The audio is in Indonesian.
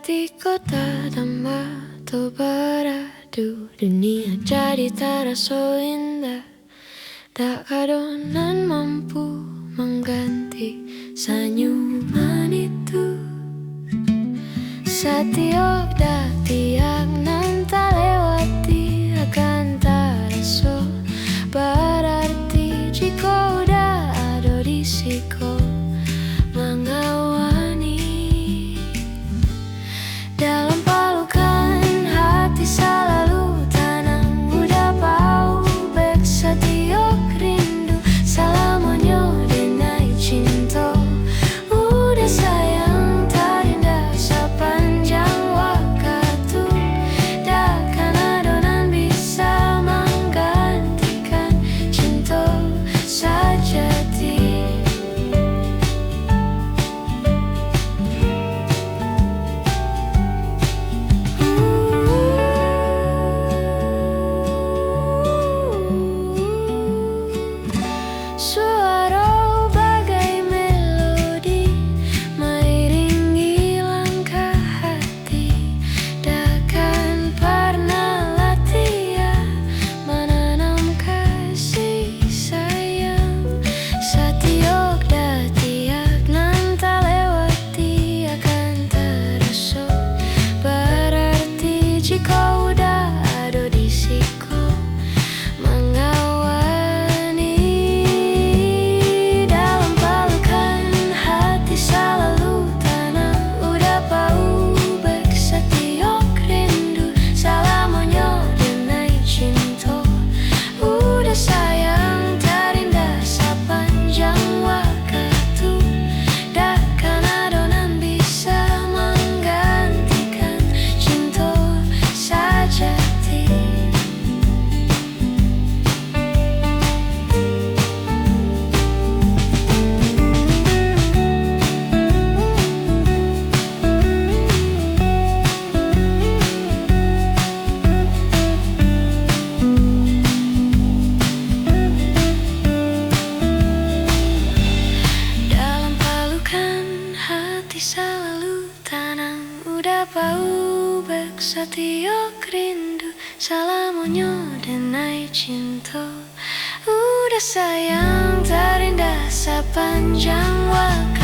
di kota tanpa tahu beradu, dunia jadi terasa indah. Tak adonan mampu mengganti senyuman itu. Setiap detik yang tak lewati akan terasa berarti jika udah ada di siko mengawani. Dalam pelukan hati selalu tenang, udah bau bek setiap rindu selamanya denai cinta. Udah sayang terindah sepanjang waktu, takkan adonan bisa menggantikan cinta sejati. Suara bagai melodi mengiringi langkah hati, takkan pernah latihan menanam kasih sayang. Setiap detik yang tak lewati akan terasa berarti jika udah ada di siku mengawani. Dalam pelukan hati selalu tenang, udah bau bek setiap rindu selamanya denai cinta. Udah sayang terindah sepanjang waktu, takkan adonan bisa menggantikan cinta sejati. Dalam pelukan hati selalu tenang, udah bau bek setiap rindu selamanya denai cinta. Udah sayang terindah sepanjang waktu,